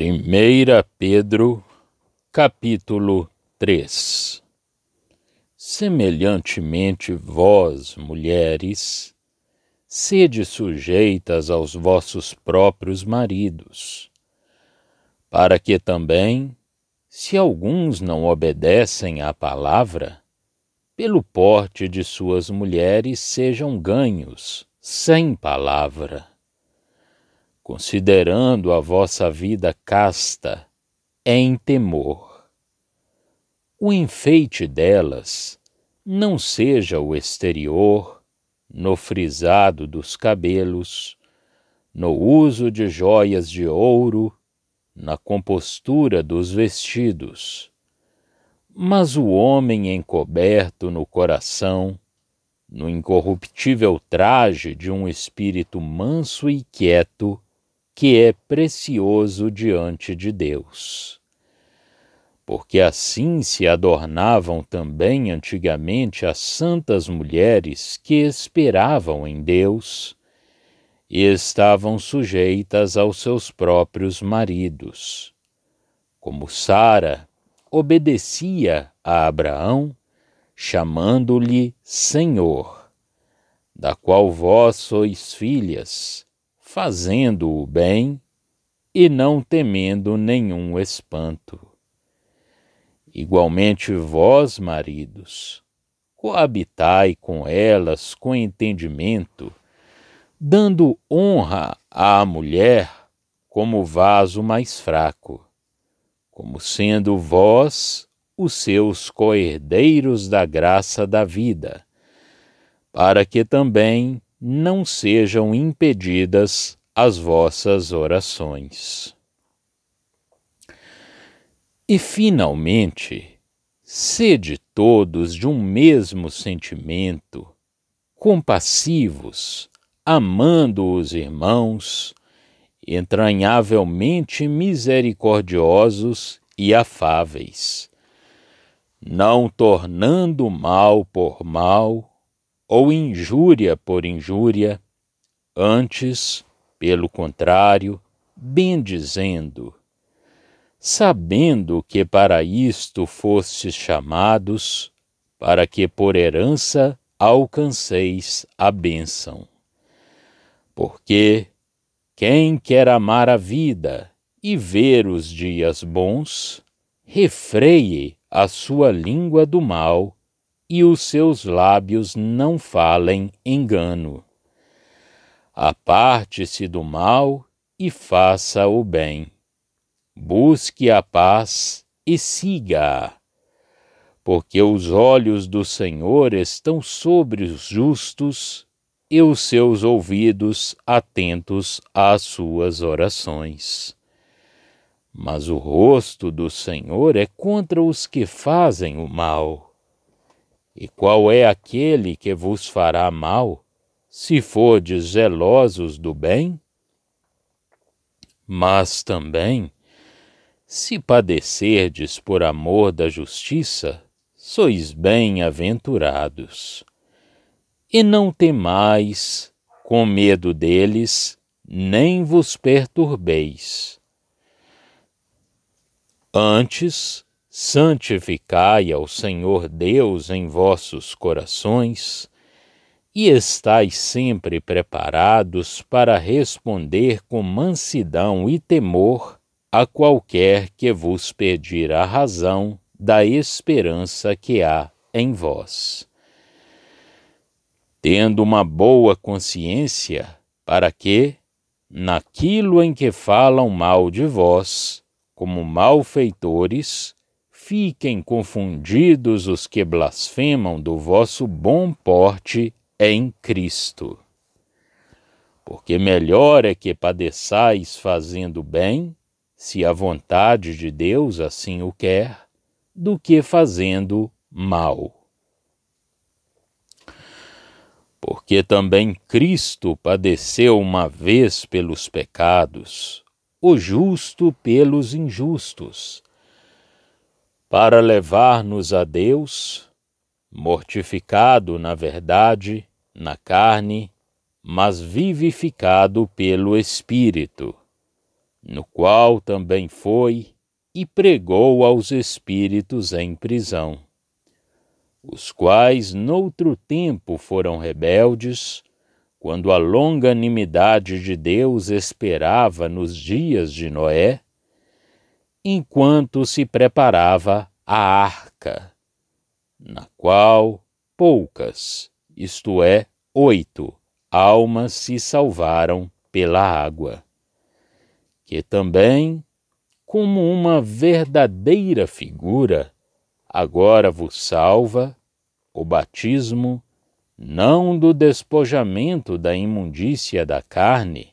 1 Pedro, capítulo 3. Semelhantemente vós, mulheres, sede sujeitas aos vossos próprios maridos, para que também, se alguns não obedecem à palavra, pelo porte de suas mulheres sejam ganhos, sem palavra, considerando a vossa vida casta, em temor. O enfeite delas não seja o exterior, no frisado dos cabelos, no uso de joias de ouro, na compostura dos vestidos, mas o homem encoberto no coração, no incorruptível traje de um espírito manso e quieto, que é precioso diante de Deus. Porque assim se adornavam também antigamente as santas mulheres que esperavam em Deus e estavam sujeitas aos seus próprios maridos. Como Sara obedecia a Abraão, chamando-lhe Senhor, da qual vós sois filhas, fazendo o bem e não temendo nenhum espanto. Igualmente vós, maridos, coabitai com elas com entendimento, dando honra à mulher como vaso mais fraco, como sendo vós os seus coherdeiros da graça da vida, para que também não sejam impedidas as vossas orações. E, finalmente, sede todos de um mesmo sentimento, compassivos, amando os irmãos, entranhavelmente misericordiosos e afáveis, não tornando mal por mal, ou injúria por injúria, antes, pelo contrário, bendizendo, sabendo que para isto fostes chamados, para que por herança alcanceis a bênção. Porque quem quer amar a vida e ver os dias bons, refreie a sua língua do mal e os seus lábios não falem engano. Aparte-se do mal e faça o bem. Busque a paz e siga-a, porque os olhos do Senhor estão sobre os justos e os seus ouvidos atentos às suas orações. Mas o rosto do Senhor é contra os que fazem o mal. E qual é aquele que vos fará mal, se fordes zelosos do bem? Mas também, se padecerdes por amor da justiça, sois bem-aventurados. E não temais, com medo deles, nem vos perturbeis. Antes, santificai ao Senhor Deus em vossos corações, e estais sempre preparados para responder com mansidão e temor a qualquer que vos pedir a razão da esperança que há em vós. Tendo uma boa consciência, para que, naquilo em que falam mal de vós, como malfeitores, fiquem confundidos os que blasfemam do vosso bom porte em Cristo. Porque melhor é que padeçais fazendo bem, se a vontade de Deus assim o quer, do que fazendo mal. Porque também Cristo padeceu uma vez pelos pecados, o justo pelos injustos, para levar-nos a Deus, mortificado na verdade, na carne, mas vivificado pelo Espírito, no qual também foi e pregou aos espíritos em prisão, os quais noutro tempo foram rebeldes, quando a longanimidade de Deus esperava nos dias de Noé, enquanto se preparava a arca, na qual poucas, isto é, 8, almas se salvaram pela água, que também, como uma verdadeira figura, agora vos salva o batismo, não do despojamento da imundícia da carne,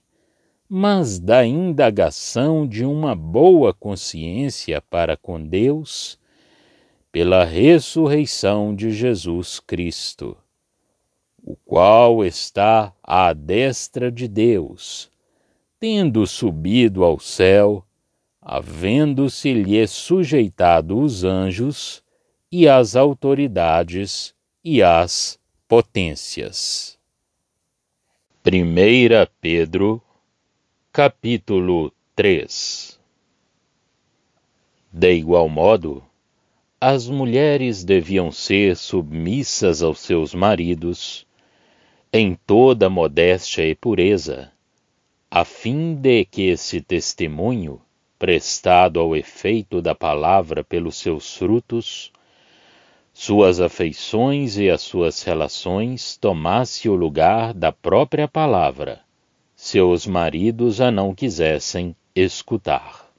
mas da indagação de uma boa consciência para com Deus, pela ressurreição de Jesus Cristo, o qual está à destra de Deus, tendo subido ao céu, havendo-se-lhe sujeitado os anjos e as autoridades e as potências. 1 Pedro, capítulo 3. De igual modo, as mulheres deviam ser submissas aos seus maridos, em toda modéstia e pureza, a fim de que esse testemunho, prestado ao efeito da palavra pelos seus frutos, suas afeições e as suas relações tomasse o lugar da própria palavra, se os maridos a não quisessem escutar.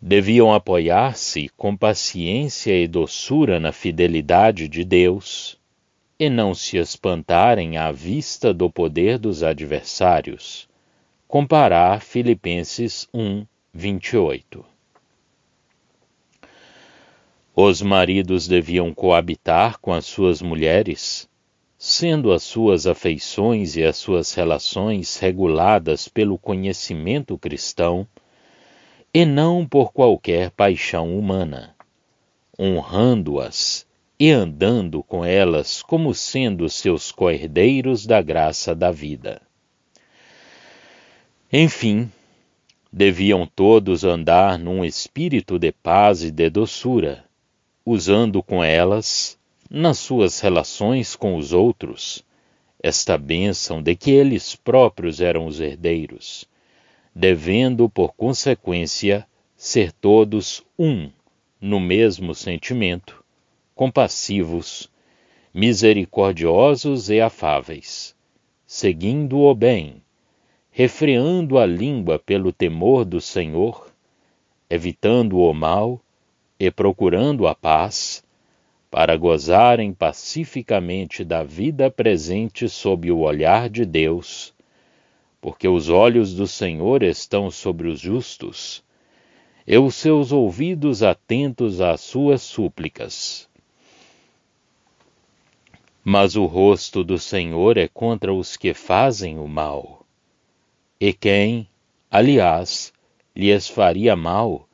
Deviam apoiar-se com paciência e doçura na fidelidade de Deus, e não se espantarem à vista do poder dos adversários. Comparar Filipenses 1, 28. Os maridos deviam coabitar com as suas mulheres, sendo as suas afeições e as suas relações reguladas pelo conhecimento cristão, e não por qualquer paixão humana, honrando-as e andando com elas como sendo seus co-herdeiros da graça da vida. Enfim, deviam todos andar num espírito de paz e de doçura, usando com elas, nas suas relações com os outros, esta bênção de que eles próprios eram os herdeiros, devendo, por consequência, ser todos um, no mesmo sentimento, compassivos, misericordiosos e afáveis, seguindo o bem, refreando a língua pelo temor do Senhor, evitando o mal e procurando a paz, para gozarem pacificamente da vida presente sob o olhar de Deus, porque os olhos do Senhor estão sobre os justos, e os seus ouvidos atentos às suas súplicas. Mas o rosto do Senhor é contra os que fazem o mal. E quem, aliás, lhes faria mal,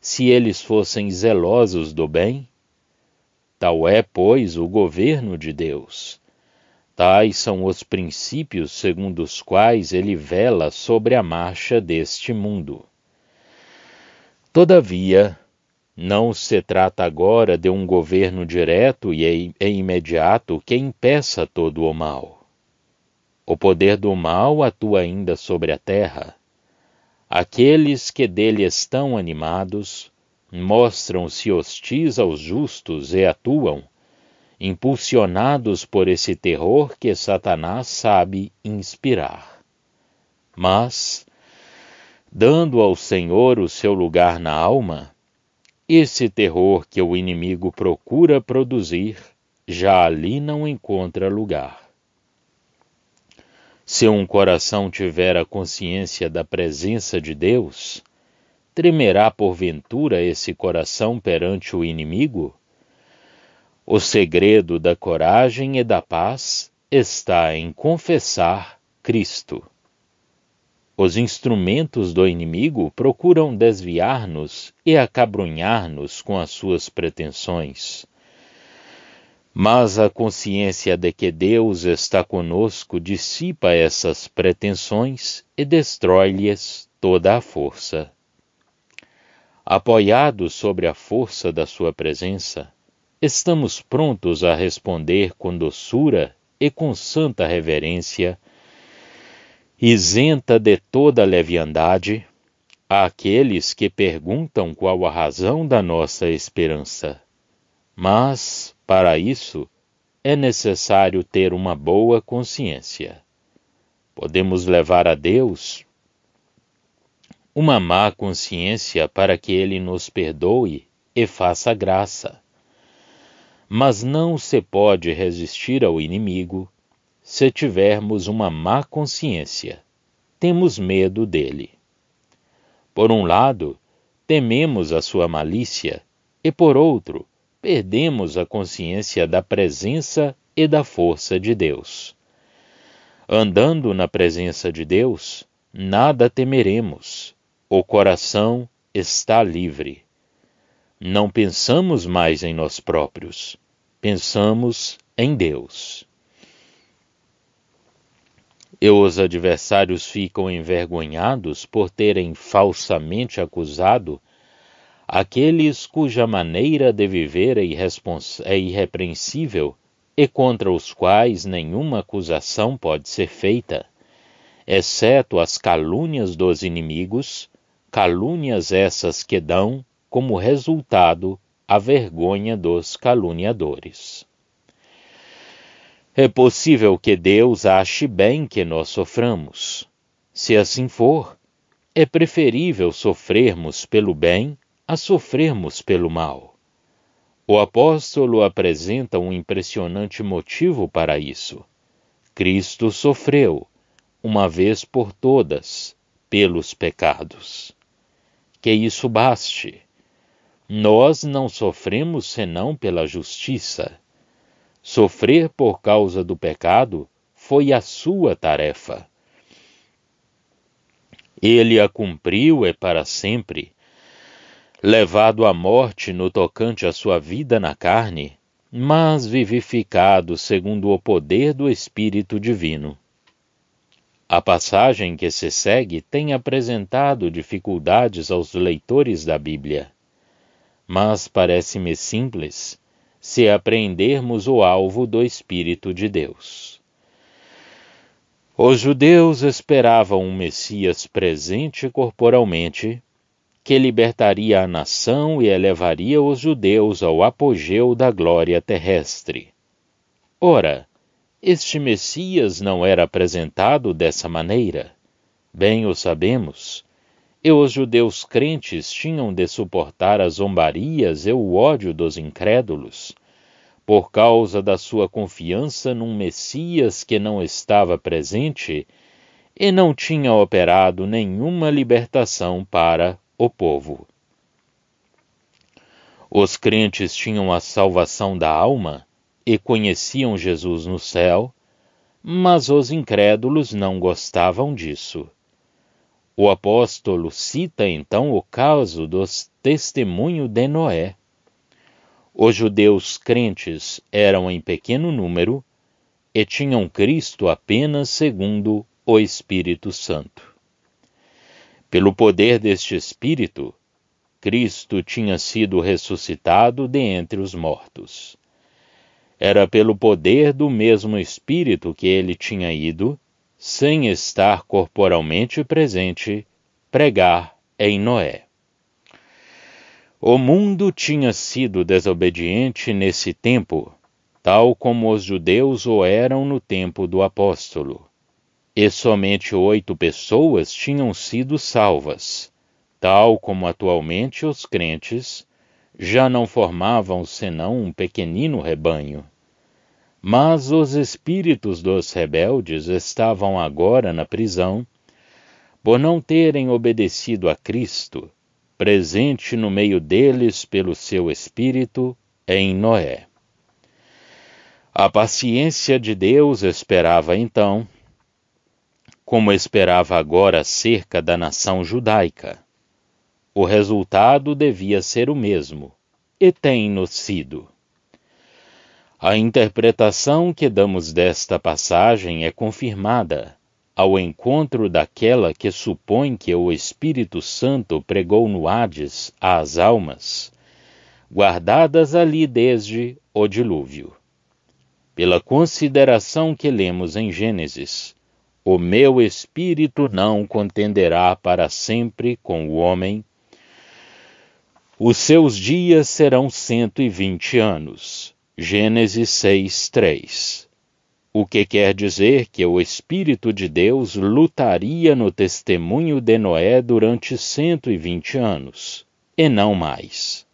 se eles fossem zelosos do bem? Tal é, pois, o governo de Deus. Tais são os princípios segundo os quais ele vela sobre a marcha deste mundo. Todavia, não se trata agora de um governo direto e imediato que impeça todo o mal. O poder do mal atua ainda sobre a terra. Aqueles que dele estão animados mostram-se hostis aos justos e atuam, impulsionados por esse terror que Satanás sabe inspirar. Mas, dando ao Senhor o seu lugar na alma, esse terror que o inimigo procura produzir, já ali não encontra lugar. Se um coração tiver a consciência da presença de Deus, tremerá porventura esse coração perante o inimigo? O segredo da coragem e da paz está em confessar Cristo. Os instrumentos do inimigo procuram desviar-nos e acabrunhar-nos com as suas pretensões. Mas a consciência de que Deus está conosco dissipa essas pretensões e destrói-lhes toda a força. Apoiados sobre a força da sua presença, estamos prontos a responder com doçura e com santa reverência, isenta de toda leviandade, àqueles que perguntam qual a razão da nossa esperança. Mas, para isso, é necessário ter uma boa consciência. Podemos levar a Deus uma má consciência para que Ele nos perdoe e faça graça. Mas não se pode resistir ao inimigo se tivermos uma má consciência. Temos medo dele. Por um lado, tememos a sua malícia, e por outro, perdemos a consciência da presença e da força de Deus. Andando na presença de Deus, nada temeremos. O coração está livre. Não pensamos mais em nós próprios, pensamos em Deus. E os adversários ficam envergonhados por terem falsamente acusado aqueles cuja maneira de viver é irrepreensível e contra os quais nenhuma acusação pode ser feita, exceto as calúnias dos inimigos, calúnias essas que dão como resultado a vergonha dos caluniadores. É possível que Deus ache bem que nós soframos. Se assim for, é preferível sofrermos pelo bem a sofrermos pelo mal. O apóstolo apresenta um impressionante motivo para isso. Cristo sofreu, uma vez por todas, pelos pecados. Que isso baste. Nós não sofremos senão pela justiça. Sofrer por causa do pecado foi a sua tarefa. Ele a cumpriu para sempre. Levado à morte no tocante à sua vida na carne, mas vivificado segundo o poder do Espírito Divino. A passagem que se segue tem apresentado dificuldades aos leitores da Bíblia, mas parece-me simples se apreendermos o alvo do Espírito de Deus. Os judeus esperavam um Messias presente corporalmente, que libertaria a nação e elevaria os judeus ao apogeu da glória terrestre. Ora, este Messias não era apresentado dessa maneira. Bem o sabemos, e os judeus crentes tinham de suportar as zombarias e o ódio dos incrédulos, por causa da sua confiança num Messias que não estava presente e não tinha operado nenhuma libertação para o povo. Os crentes tinham a salvação da alma e conheciam Jesus no céu, mas os incrédulos não gostavam disso. O apóstolo cita então o caso do testemunho de Noé. Os judeus crentes eram em pequeno número e tinham Cristo apenas segundo o Espírito Santo. Pelo poder deste Espírito, Cristo tinha sido ressuscitado de entre os mortos. Era pelo poder do mesmo Espírito que ele tinha ido, sem estar corporalmente presente, pregar em Noé. O mundo tinha sido desobediente nesse tempo, tal como os judeus o eram no tempo do apóstolo. E somente 8 pessoas tinham sido salvas, tal como atualmente os crentes já não formavam senão um pequenino rebanho. Mas os espíritos dos rebeldes estavam agora na prisão, por não terem obedecido a Cristo, presente no meio deles pelo seu Espírito em Noé. A paciência de Deus esperava então, como esperava agora acerca da nação judaica. O resultado devia ser o mesmo, e tem-no sido. A interpretação que damos desta passagem é confirmada ao encontro daquela que supõe que o Espírito Santo pregou no Hades às almas, guardadas ali desde o dilúvio. Pela consideração que lemos em Gênesis, o meu espírito não contenderá para sempre com o homem, os seus dias serão 120 anos. Gênesis 6:3. O que quer dizer que o Espírito de Deus lutaria no testemunho de Noé durante 120 anos, e não mais.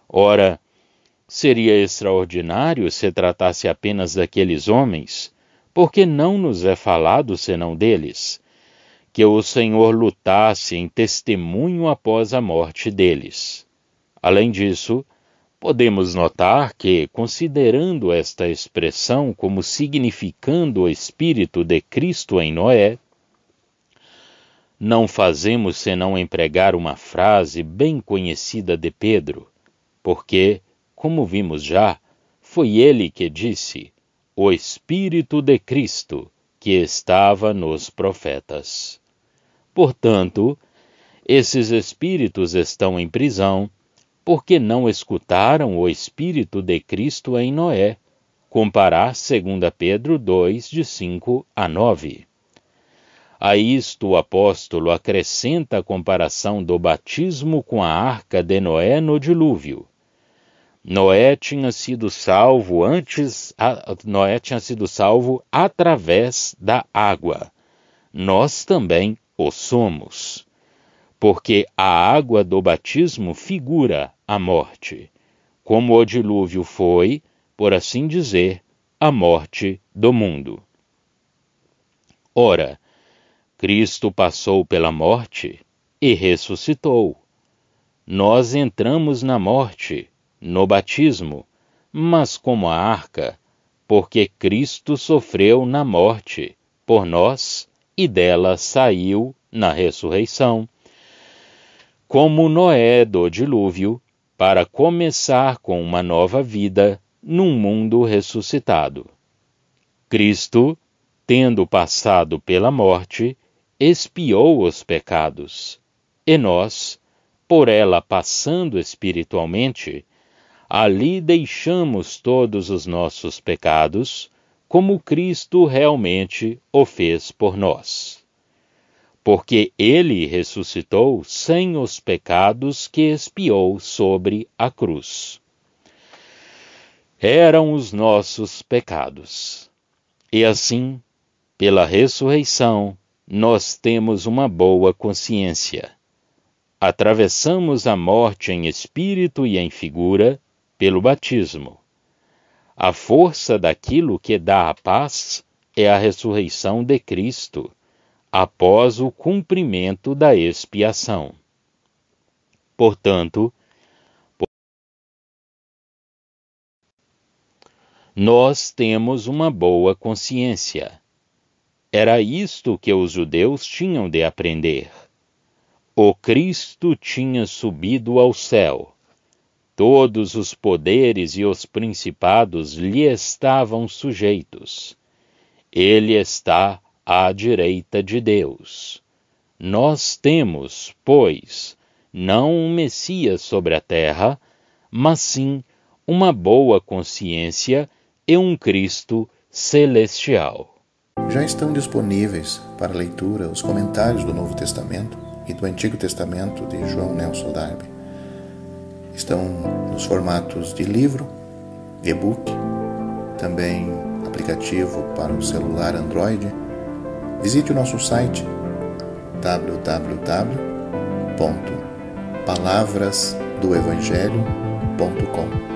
Ora, seria extraordinário se tratasse apenas daqueles homens, porque não nos é falado senão deles, que o Senhor lutasse em testemunho após a morte deles. Além disso, podemos notar que, considerando esta expressão como significando o Espírito de Cristo em Noé, não fazemos senão empregar uma frase bem conhecida de Pedro, porque, como vimos já, foi ele que disse: o Espírito de Cristo, que estava nos profetas. Portanto, esses espíritos estão em prisão, porque não escutaram o Espírito de Cristo em Noé. Comparar 2 Pedro 2, de 5 a 9. A isto o apóstolo acrescenta a comparação do batismo com a arca de Noé no dilúvio. Noé tinha sido salvo através da água. Nós também o somos, porque a água do batismo figura a morte, como o dilúvio foi, por assim dizer, a morte do mundo. Ora, Cristo passou pela morte e ressuscitou. Nós entramos na morte, no batismo, mas como a arca, porque Cristo sofreu na morte por nós e dela saiu na ressurreição, como Noé do dilúvio, para começar com uma nova vida num mundo ressuscitado. Cristo, tendo passado pela morte, expiou os pecados, e nós, por ela passando espiritualmente, ali deixamos todos os nossos pecados, como Cristo realmente o fez por nós. Porque ele ressuscitou sem os pecados que expiou sobre a cruz. Eram os nossos pecados. E assim, pela ressurreição, nós temos uma boa consciência. Atravessamos a morte em espírito e em figura pelo batismo. A força daquilo que dá a paz é a ressurreição de Cristo, após o cumprimento da expiação. Portanto, nós temos uma boa consciência. Era isto que os judeus tinham de aprender. O Cristo tinha subido ao céu. Todos os poderes e os principados lhe estavam sujeitos. Ele está à direita de Deus. Nós temos, pois, não um Messias sobre a terra, mas sim uma boa consciência e um Cristo celestial. Já estão disponíveis para leitura os comentários do Novo Testamento e do Antigo Testamento de João Nelson Darby. Estão nos formatos de livro, e-book, também aplicativo para o celular Android. Visite o nosso site www.palavrasdoevangelho.com.